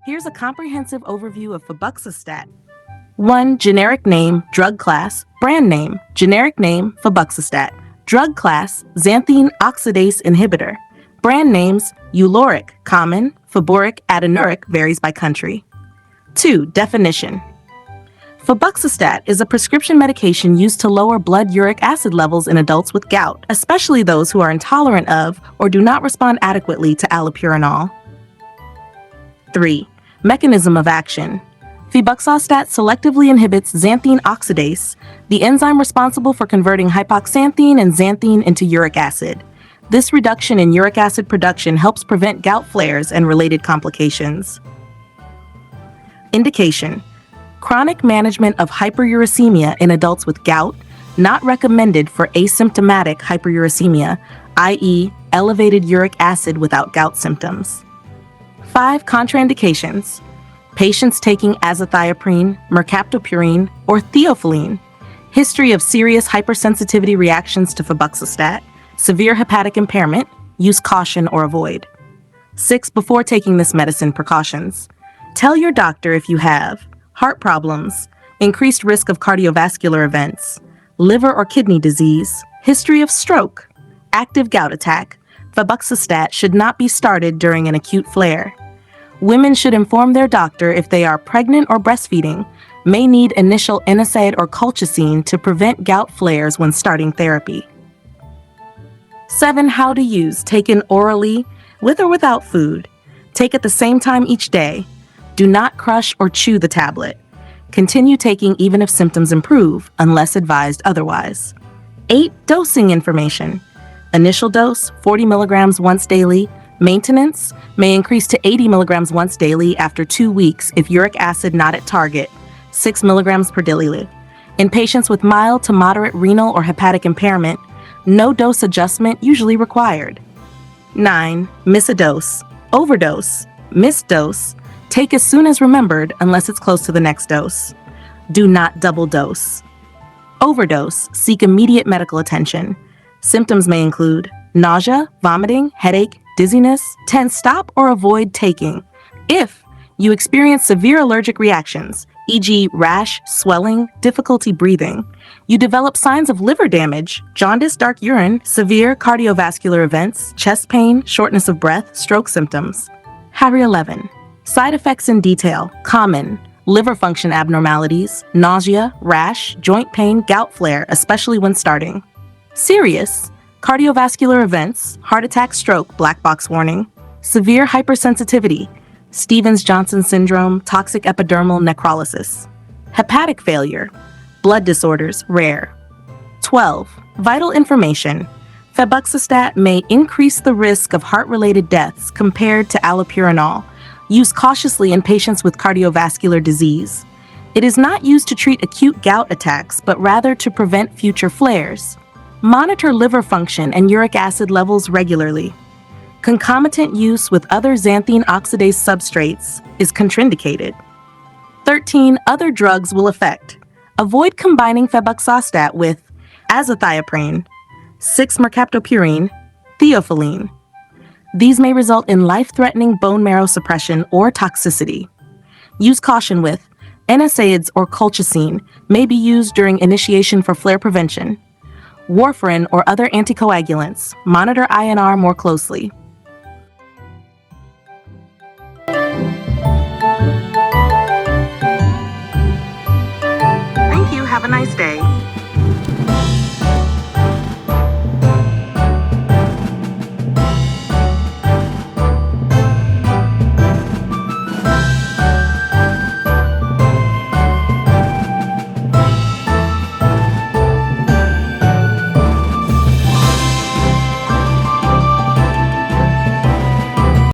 Here's a comprehensive overview of Febuxostat. 1. Generic name, drug class, brand name, generic name, Febuxostat. Drug class, xanthine oxidase inhibitor. Brand names, uric, common, feburic, adenuric, varies by country. 2. Definition. Febuxostat is a prescription medication used to lower blood uric acid levels in adults with gout, especially those who are intolerant of or do not respond adequately to allopurinol. 3. Mechanism of action. Febuxostat selectively inhibits xanthine oxidase, the enzyme responsible for converting hypoxanthine and xanthine into uric acid. This reduction in uric acid production helps prevent gout flares and related complications. Indication: chronic management of hyperuricemia in adults with gout, not recommended for asymptomatic hyperuricemia, i.e., elevated uric acid without gout symptoms. 5. Contraindications. Patients taking azathioprine, mercaptopurine, or theophylline. History of serious hypersensitivity reactions to Febuxostat. Severe hepatic impairment. Use caution or avoid. 6. Before taking this medicine, precautions. Tell your doctor if you have heart problems, increased risk of cardiovascular events, liver or kidney disease, history of stroke, active gout attack. Febuxostat should not be started during an acute flare. Women should inform their doctor if they are pregnant or breastfeeding, may need initial NSAID or colchicine to prevent gout flares when starting therapy. 7. How to use. Taken orally, with or without food. Take at the same time each day. Do not crush or chew the tablet. Continue taking even if symptoms improve, unless advised otherwise. 8. Dosing information. Initial dose, 40 milligrams once daily. Maintenance may increase to 80 milligrams once daily after 2 weeks if uric acid not at target, 6 milligrams per daily. In patients with mild to moderate renal or hepatic impairment, no dose adjustment usually required. 9. Miss a dose. Overdose. Missed dose. Take as soon as remembered unless it's close to the next dose. Do not double dose. Overdose. Seek immediate medical attention. Symptoms may include nausea, vomiting, headache, dizziness. 10. Stop or avoid taking. If you experience severe allergic reactions, e.g. rash, swelling, difficulty breathing, you develop signs of liver damage, jaundice, dark urine, severe cardiovascular events, chest pain, shortness of breath, stroke symptoms. Harry 11. Side effects in detail. Common: liver function abnormalities, nausea, rash, joint pain, gout flare, especially when starting. Serious: cardiovascular events, heart attack, stroke, black box warning. Severe hypersensitivity, Stevens-Johnson syndrome, toxic epidermal necrolysis. Hepatic failure, blood disorders, rare. 12. Vital information. Febuxostat may increase the risk of heart-related deaths compared to allopurinol. Use cautiously in patients with cardiovascular disease. It is not used to treat acute gout attacks, but rather to prevent future flares. Monitor liver function and uric acid levels regularly. Concomitant use with other xanthine oxidase substrates is contraindicated. 13. Other drugs will affect. Avoid combining Febuxostat with azathioprine, 6-mercaptopurine, theophylline. These may result in life-threatening bone marrow suppression or toxicity. Use caution with NSAIDs or colchicine may be used during initiation for flare prevention. Warfarin or other anticoagulants. Monitor INR more closely. Thank you. Have a nice day.